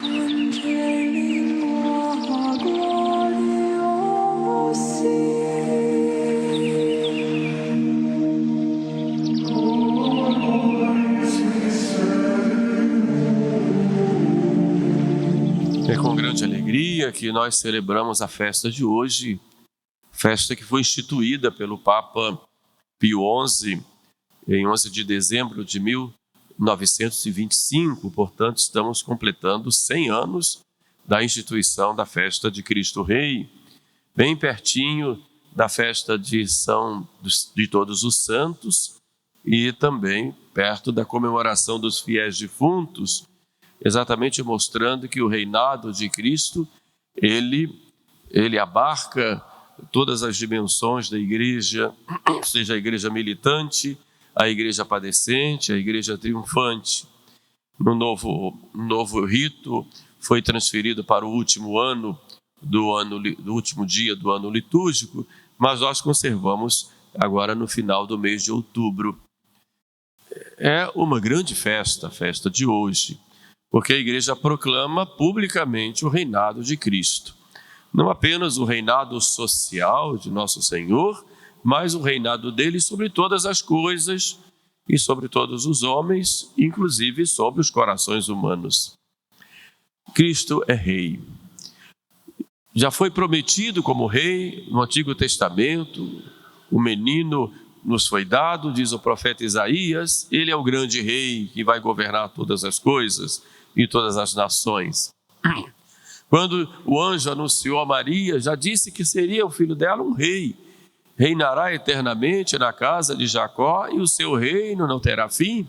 É com grande alegria que nós celebramos a festa de hoje, festa que foi instituída pelo Papa Pio XI em 11 de dezembro de 1925, portanto estamos completando 100 anos da instituição da festa de Cristo Rei, bem pertinho da festa de Todos os Santos e também perto da comemoração dos fiéis defuntos, exatamente mostrando que o reinado de Cristo, ele abarca todas as dimensões da igreja, seja a igreja militante, a igreja padecente, a igreja triunfante. No novo rito foi transferido para o último do último dia do ano litúrgico, mas nós conservamos agora no final do mês de outubro. É uma grande festa, a festa de hoje, porque a igreja proclama publicamente o reinado de Cristo. Não apenas o reinado social de nosso Senhor, mas o reinado dele sobre todas as coisas e sobre todos os homens, inclusive sobre os corações humanos. Cristo é rei. Já foi prometido como rei no Antigo Testamento, o menino nos foi dado, diz o profeta Isaías, ele é o grande rei que vai governar todas as coisas e todas as nações. Quando o anjo anunciou a Maria, já disse que seria o filho dela um rei. Reinará eternamente na casa de Jacó e o seu reino não terá fim.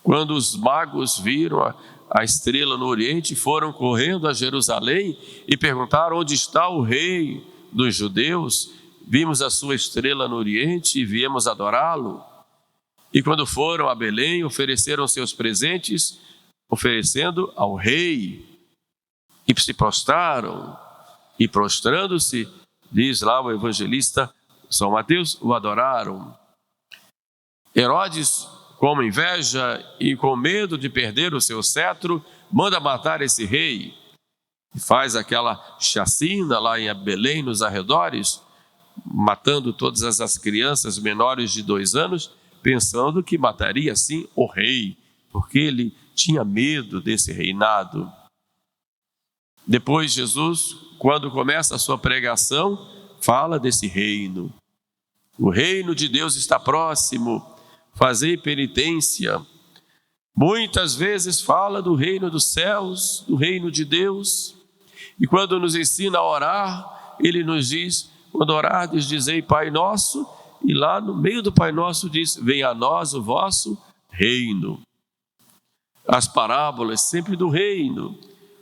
Quando os magos viram a estrela no Oriente, foram correndo a Jerusalém e perguntaram: onde está o rei dos judeus? Vimos a sua estrela no Oriente e viemos adorá-lo. E quando foram a Belém, ofereceram seus presentes, oferecendo ao rei, e se prostraram, e prostrando-se, diz lá o evangelista São Mateus, o adoraram. Herodes, com inveja e com medo de perder o seu cetro, manda matar esse rei, e faz aquela chacina lá em Belém, nos arredores, matando todas as crianças menores de 2 anos, pensando que mataria assim o rei, porque ele tinha medo desse reinado. Depois Jesus, quando começa a sua pregação, fala desse reino. O reino de Deus está próximo, fazei penitência. Muitas vezes fala do reino dos céus, do reino de Deus. E quando nos ensina a orar, ele nos diz, quando orardes, dizei Pai Nosso, e lá no meio do Pai Nosso diz, venha a nós o vosso reino. As parábolas sempre do reino,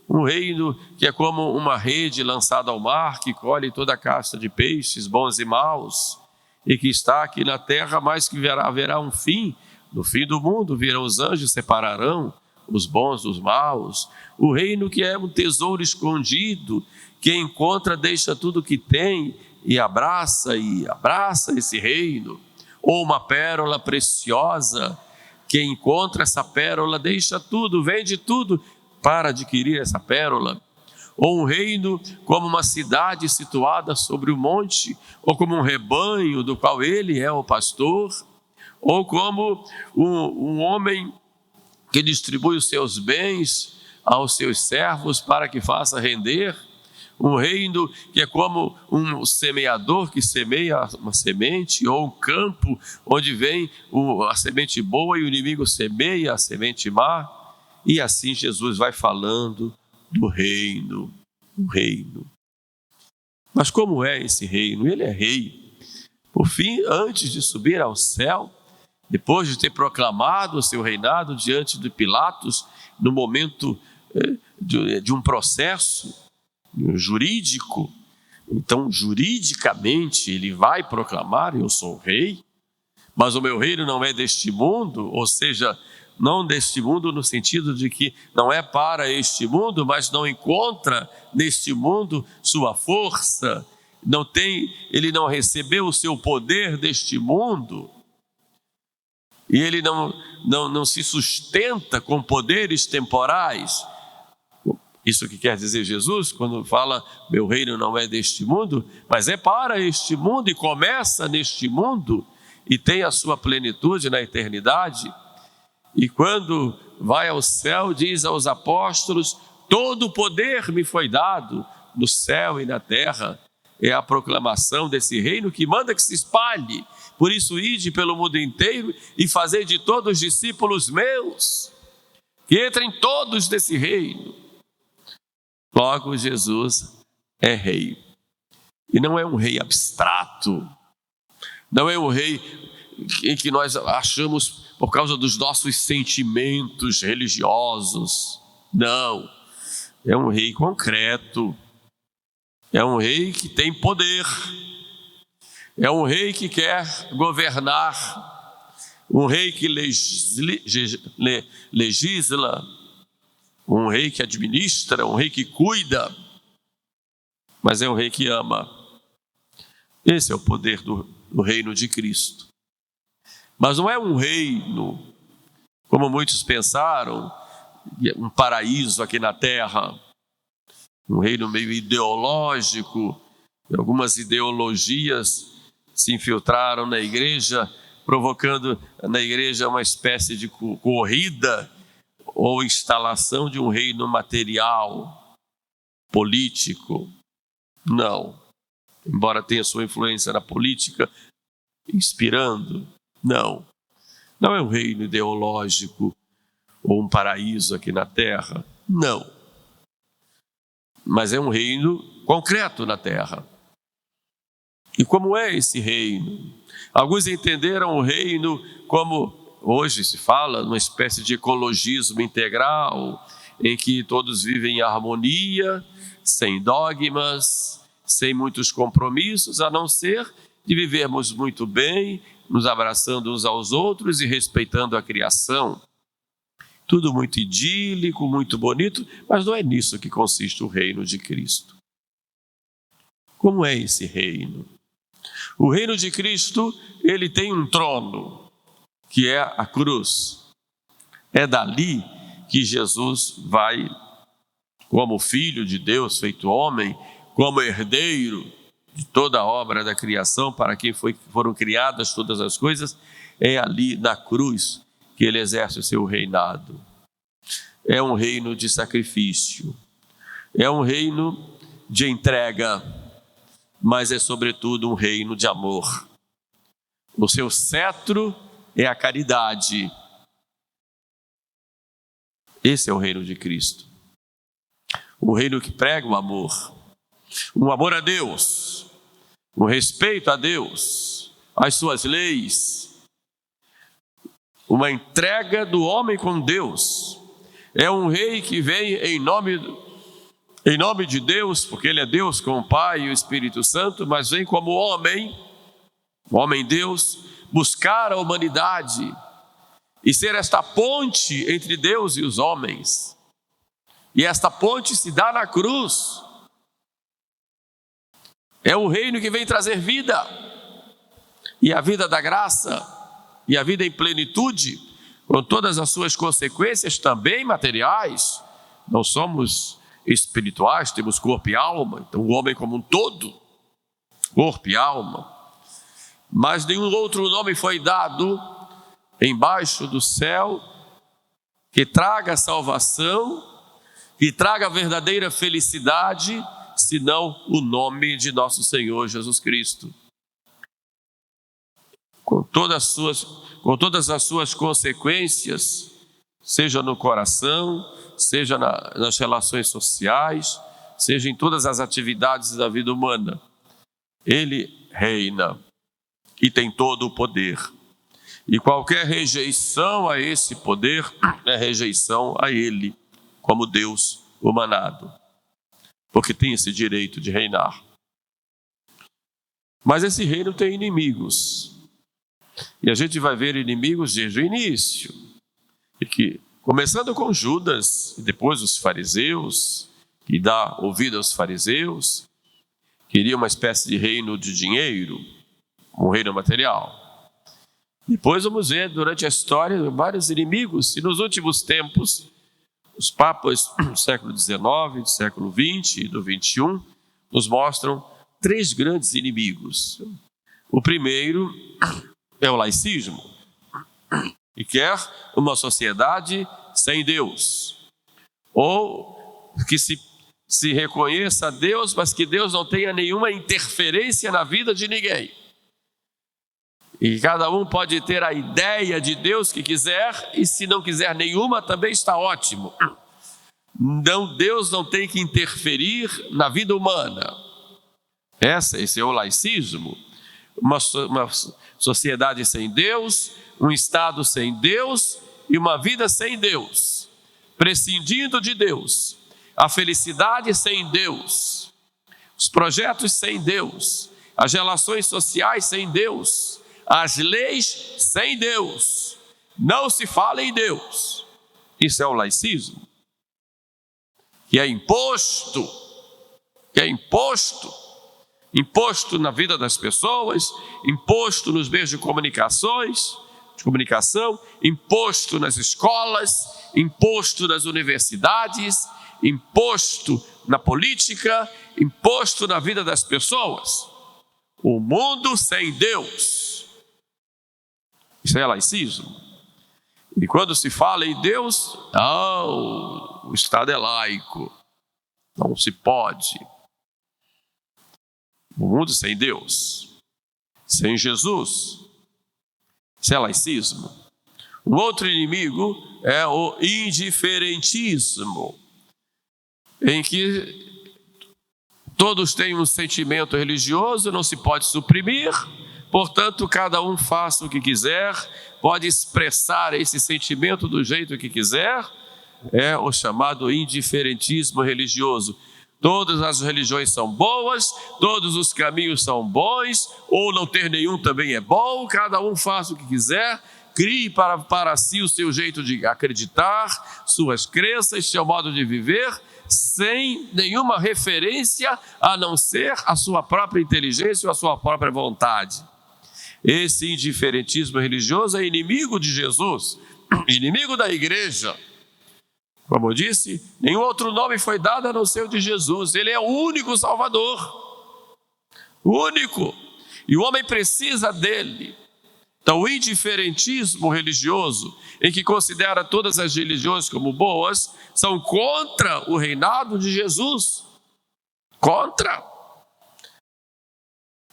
um reino que é como uma rede lançada ao mar, que colhe toda a casta de peixes, bons e maus, e que está aqui na terra, mas que haverá um fim. No fim do mundo virão os anjos, separarão os bons dos maus. O reino que é um tesouro escondido, que encontra, deixa tudo o que tem e abraça esse reino. Ou uma pérola preciosa, que encontra essa pérola, deixa tudo, vende tudo para adquirir essa pérola. Ou um reino como uma cidade situada sobre o monte, ou como um rebanho do qual ele é o pastor, ou como um homem que distribui os seus bens aos seus servos para que faça render. Um reino que é como um semeador que semeia uma semente, ou um campo onde vem a semente boa e o inimigo semeia a semente má. E assim Jesus vai falando do reino, o reino. Mas como é esse reino? Ele é rei. Por fim, antes de subir ao céu, depois de ter proclamado o seu reinado diante de Pilatos, no momento de um processo jurídico, então juridicamente ele vai proclamar: eu sou rei, mas o meu reino não é deste mundo, ou seja, não deste mundo no sentido de que não é para este mundo, mas não encontra neste mundo sua força, ele não recebeu o seu poder deste mundo. e ele não se sustenta com poderes temporais. Isso que quer dizer Jesus quando fala: meu reino não é deste mundo, mas é para este mundo e começa neste mundo e tem a sua plenitude na eternidade. E quando vai ao céu, diz aos apóstolos: todo o poder me foi dado no céu e na terra. É a proclamação desse reino que manda que se espalhe. Por isso, ide pelo mundo inteiro e fazei de todos discípulos meus, que entrem todos nesse reino. Logo, Jesus é rei. E não é um rei abstrato. Não é um rei em que nós achamos por causa dos nossos sentimentos religiosos. Não. É um rei concreto. É um rei que tem poder. É um rei que quer governar. Um rei que legisla. Um rei que administra. Um rei que cuida. Mas é um rei que ama. Esse é o poder do reino de Cristo. Mas não é um reino, como muitos pensaram, um paraíso aqui na terra. Um reino meio ideológico. Algumas ideologias se infiltraram na igreja, provocando na igreja uma espécie de corrida ou instalação de um reino material, político. Não. Embora tenha sua influência na política, inspirando, não. Não é um reino ideológico ou um paraíso aqui na terra. Não. Mas é um reino concreto na terra. E como é esse reino? Alguns entenderam o reino como, hoje se fala, uma espécie de ecologismo integral, em que todos vivem em harmonia, sem dogmas, sem muitos compromissos, a não ser de vivermos muito bem, nos abraçando uns aos outros e respeitando a criação. Tudo muito idílico, muito bonito, mas não é nisso que consiste o reino de Cristo. Como é esse reino? O reino de Cristo, ele tem um trono, que é a cruz. É dali que Jesus vai, como filho de Deus, feito homem, como herdeiro de toda a obra da criação, para quem foram criadas todas as coisas, é ali na cruz que ele exerce o seu reinado. É um reino de sacrifício, é um reino de entrega, mas é sobretudo um reino de amor. O seu cetro é a caridade. Esse é o reino de Cristo. O reino que prega o amor. Um amor a Deus, um respeito a Deus, às suas leis, uma entrega do homem com Deus. É um rei que vem em nome de Deus, porque ele é Deus com o Pai e o Espírito Santo, mas vem como homem Deus, buscar a humanidade e ser esta ponte entre Deus e os homens. E esta ponte se dá na cruz. É um reino que vem trazer vida, e a vida da graça, e a vida em plenitude, com todas as suas consequências também materiais. Não somos espirituais, temos corpo e alma, então o homem como um todo, corpo e alma. Mas nenhum outro nome foi dado embaixo do céu que traga salvação, que traga verdadeira felicidade, senão o nome de nosso Senhor Jesus Cristo. Com todas as suas consequências, seja no coração, seja nas relações sociais, seja em todas as atividades da vida humana. Ele reina e tem todo o poder. E qualquer rejeição a esse poder é rejeição a ele, como Deus humanado, porque tem esse direito de reinar. Mas esse reino tem inimigos, e a gente vai ver inimigos desde o início, e que, começando com Judas, e depois os fariseus, que dá ouvido aos fariseus, queria uma espécie de reino de dinheiro, um reino material. Depois vamos ver durante a história vários inimigos, e nos últimos tempos, os papas do século XIX, do século XX e do XXI nos mostram 3 grandes inimigos. O primeiro é o laicismo, que quer uma sociedade sem Deus, ou que se reconheça a Deus, mas que Deus não tenha nenhuma interferência na vida de ninguém. E cada um pode ter a ideia de Deus que quiser, e se não quiser nenhuma, também está ótimo. Não, Deus não tem que interferir na vida humana. Esse é o laicismo. Uma sociedade sem Deus, um Estado sem Deus e uma vida sem Deus, prescindindo de Deus, a felicidade sem Deus, os projetos sem Deus, as relações sociais sem Deus, as leis sem Deus, não se fala em Deus. Isso é o laicismo, que é imposto na vida das pessoas, imposto nos meios de comunicação, imposto nas escolas, imposto nas universidades, imposto na política, imposto na vida das pessoas. O mundo sem Deus. Isso é laicismo. E quando se fala em Deus, não, o Estado é laico, não se pode. O mundo sem Deus, sem Jesus, isso é laicismo. Um outro inimigo é o indiferentismo, em que todos têm um sentimento religioso, não se pode suprimir, portanto, cada um faça o que quiser, pode expressar esse sentimento do jeito que quiser, é o chamado indiferentismo religioso. Todas as religiões são boas, todos os caminhos são bons, ou não ter nenhum também é bom, cada um faça o que quiser, crie para si o seu jeito de acreditar, suas crenças, seu modo de viver, sem nenhuma referência a não ser a sua própria inteligência ou a sua própria vontade. Esse indiferentismo religioso é inimigo de Jesus, inimigo da igreja. Como eu disse, nenhum outro nome foi dado a não ser o de Jesus. Ele é o único Salvador, o único, e o homem precisa dele. Então, o indiferentismo religioso, em que considera todas as religiões como boas, são contra o reinado de Jesus. Contra.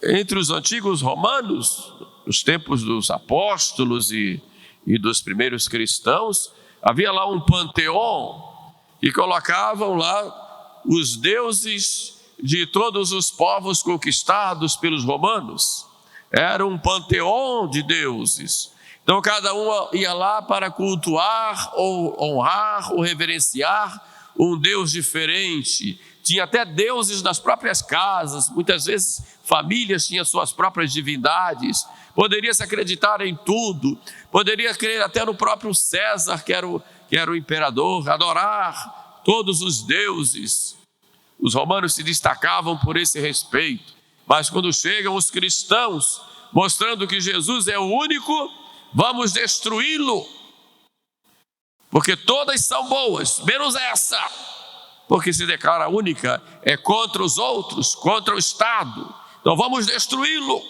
Entre os antigos romanos, nos tempos dos apóstolos e dos primeiros cristãos, havia lá um panteão e colocavam lá os deuses de todos os povos conquistados pelos romanos. Era um panteão de deuses. Então cada um ia lá para cultuar ou honrar ou reverenciar um Deus diferente. Tinha até deuses nas próprias casas, muitas vezes famílias tinham suas próprias divindades. Poderia se acreditar em tudo, poderia crer até no próprio César, que era o imperador, adorar todos os deuses. Os romanos se destacavam por esse respeito, mas quando chegam os cristãos, mostrando que Jesus é o único, vamos destruí-lo, porque todas são boas, menos essa, porque se declara única, é contra os outros, contra o Estado, então vamos destruí-lo.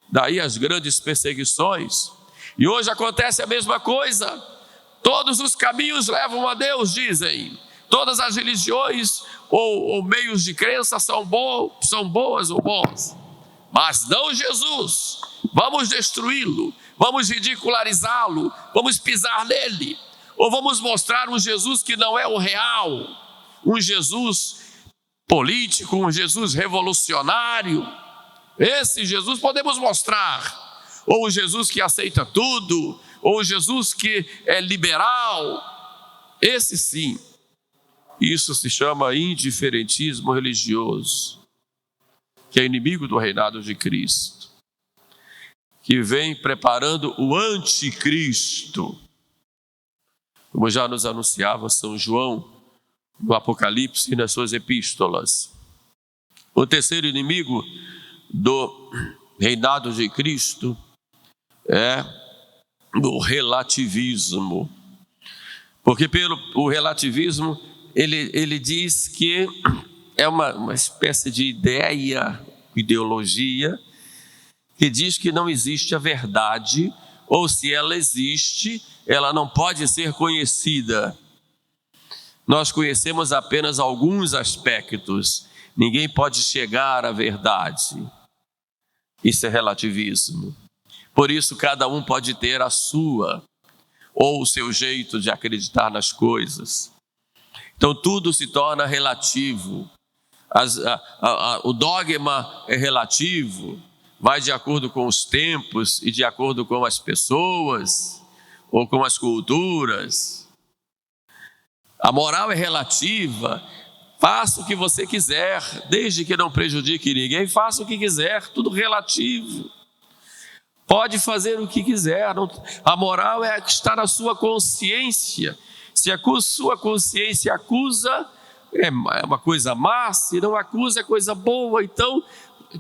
Daí as grandes perseguições. E hoje acontece a mesma coisa. Todos os caminhos levam a Deus, dizem. Todas as religiões ou meios de crença são boas ou bons. Mas não Jesus. Vamos destruí-lo, vamos ridicularizá-lo, vamos pisar nele. Ou vamos mostrar um Jesus que não é o real, um Jesus político, um Jesus revolucionário. Esse Jesus podemos mostrar, ou o Jesus que aceita tudo, ou o Jesus que é liberal. Esse sim. Isso se chama indiferentismo religioso, que é inimigo do reinado de Cristo, que vem preparando o anticristo, como já nos anunciava São João no Apocalipse e nas suas epístolas. O terceiro inimigo do reinado de Cristo é do relativismo. Porque o relativismo, ele diz que é uma espécie de ideologia, que diz que não existe a verdade, ou se ela existe, ela não pode ser conhecida. Nós conhecemos apenas alguns aspectos, ninguém pode chegar à verdade. Isso é relativismo. Por isso, cada um pode ter a sua, ou o seu jeito de acreditar nas coisas. Então, tudo se torna relativo. O dogma é relativo, vai de acordo com os tempos e de acordo com as pessoas ou com as culturas. A moral é relativa, faça o que você quiser, desde que não prejudique ninguém, faça o que quiser, tudo relativo. Pode fazer o que quiser, a moral é que está na sua consciência. Se a sua consciência acusa, é uma coisa má, se não acusa, é coisa boa. Então,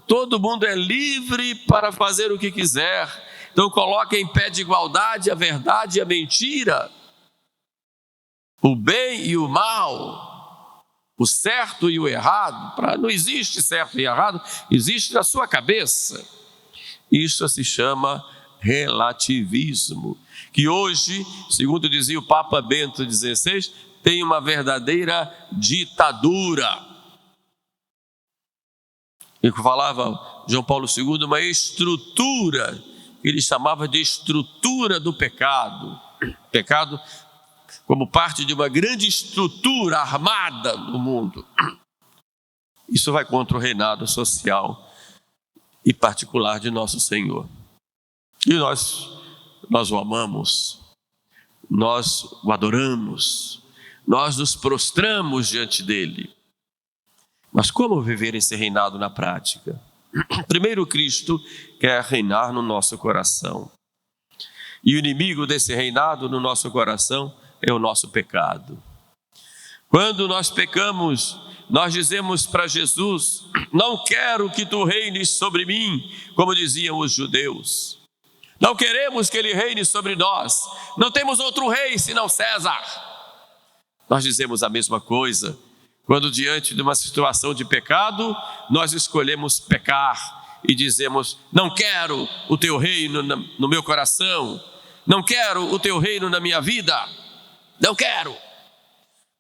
todo mundo é livre para fazer o que quiser. Então, coloque em pé de igualdade a verdade e a mentira, o bem e o mal, o certo e o errado. Não existe certo e errado, existe na sua cabeça. Isso se chama relativismo, que hoje, segundo dizia o Papa Bento XVI, tem uma verdadeira ditadura. E que falava João Paulo II, uma estrutura, que ele chamava de estrutura do pecado. Pecado como parte de uma grande estrutura armada no mundo. Isso vai contra o reinado social e particular de nosso Senhor. E nós o amamos, nós o adoramos, nós nos prostramos diante dele. Mas como viver esse reinado na prática? Primeiro, Cristo quer reinar no nosso coração. E o inimigo desse reinado no nosso coração é o nosso pecado. Quando nós pecamos, nós dizemos para Jesus: não quero que tu reines sobre mim, como diziam os judeus. Não queremos que ele reine sobre nós. Não temos outro rei senão César. Nós dizemos a mesma coisa quando, diante de uma situação de pecado, nós escolhemos pecar e dizemos: não quero o teu reino no meu coração, não quero o teu reino na minha vida, não quero.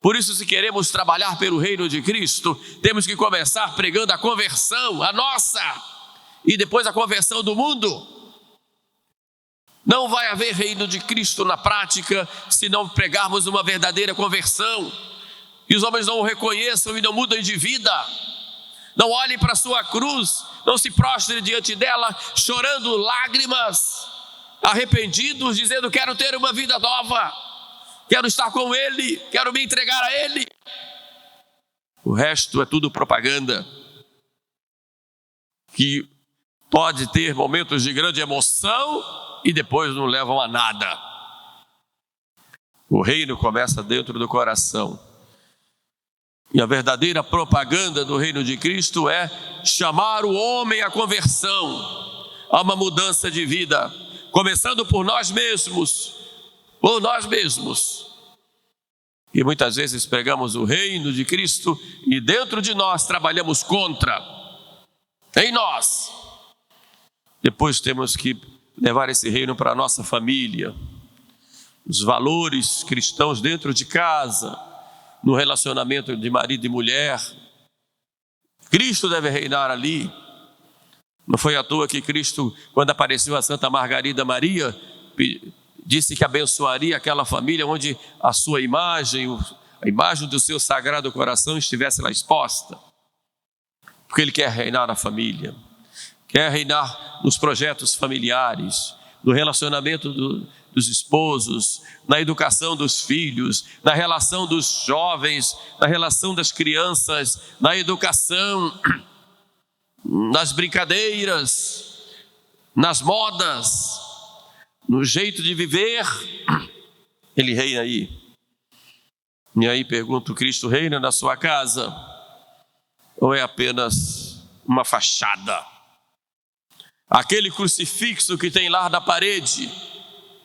Por isso, se queremos trabalhar pelo reino de Cristo, temos que começar pregando a conversão, a nossa, e depois a conversão do mundo. Não vai haver reino de Cristo na prática se não pregarmos uma verdadeira conversão. E os homens não o reconheçam e não mudem de vida. Não olhem para a sua cruz, não se prostrem diante dela, chorando lágrimas, arrependidos, dizendo: quero ter uma vida nova, quero estar com Ele, quero me entregar a Ele. O resto é tudo propaganda, que pode ter momentos de grande emoção e depois não levam a nada. O reino começa dentro do coração. E a verdadeira propaganda do reino de Cristo é chamar o homem à conversão, a uma mudança de vida, começando por nós mesmos, ou nós mesmos. E muitas vezes pregamos o reino de Cristo e dentro de nós trabalhamos contra, em nós. Depois temos que levar esse reino para a nossa família, os valores cristãos dentro de casa, no relacionamento de marido e mulher. Cristo deve reinar ali. Não foi à toa que Cristo, quando apareceu a Santa Margarida Maria, disse que abençoaria aquela família onde a sua imagem, a imagem do seu sagrado coração estivesse lá exposta. Porque Ele quer reinar na família, quer reinar nos projetos familiares, no relacionamento dos esposos, na educação dos filhos, na relação dos jovens, na relação das crianças, na educação, nas brincadeiras, nas modas, no jeito de viver. Ele reina aí. E aí pergunto: Cristo reina na sua casa? Ou é apenas uma fachada? Aquele crucifixo que tem lá na parede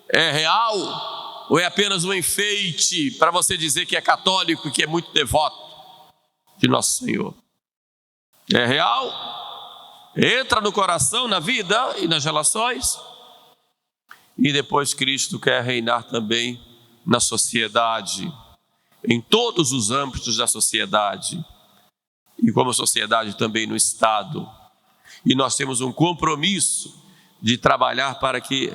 é real ou é apenas um enfeite para você dizer que é católico e que é muito devoto de Nosso Senhor? É real? Entra no coração, na vida e nas relações. E depois Cristo quer reinar também na sociedade, em todos os âmbitos da sociedade, e como sociedade também no Estado. E nós temos um compromisso de trabalhar para que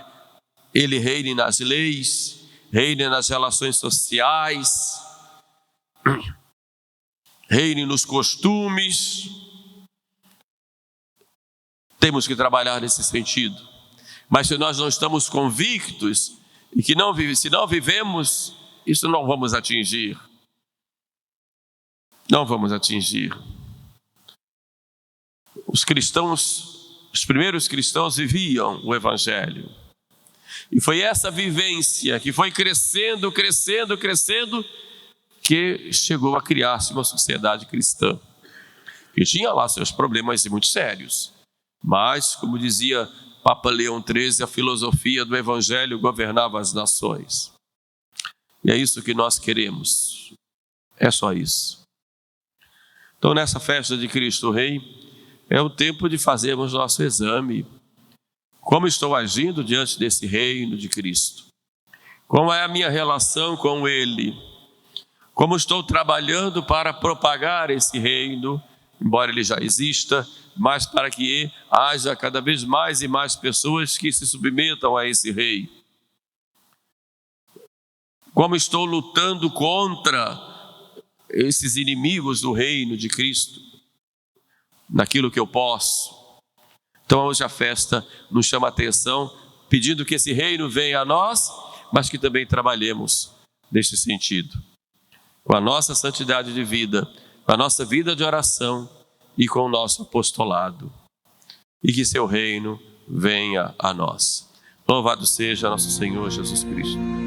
Ele reine nas leis, reine nas relações sociais, reine nos costumes. Temos que trabalhar nesse sentido. Mas se nós não estamos convictos e que se não vivemos, isso não vamos atingir. Não vamos atingir. Os primeiros cristãos viviam o Evangelho. E foi essa vivência que foi crescendo, que chegou a criar-se uma sociedade cristã. Que tinha lá seus problemas muito sérios. Mas, como dizia Papa Leão XIII, a filosofia do Evangelho governava as nações. E é isso que nós queremos. É só isso. Então, nessa festa de Cristo Rei, é o tempo de fazermos nosso exame. Como estou agindo diante desse reino de Cristo? Como é a minha relação com Ele? Como estou trabalhando para propagar esse reino, embora ele já exista, mas para que haja cada vez mais e mais pessoas que se submetam a esse rei? Como estou lutando contra esses inimigos do reino de Cristo, naquilo que eu posso? Então hoje a festa nos chama a atenção, pedindo que esse reino venha a nós, mas que também trabalhemos nesse sentido, com a nossa santidade de vida, com a nossa vida de oração e com o nosso apostolado, e que seu reino venha a nós. Louvado seja nosso Senhor Jesus Cristo.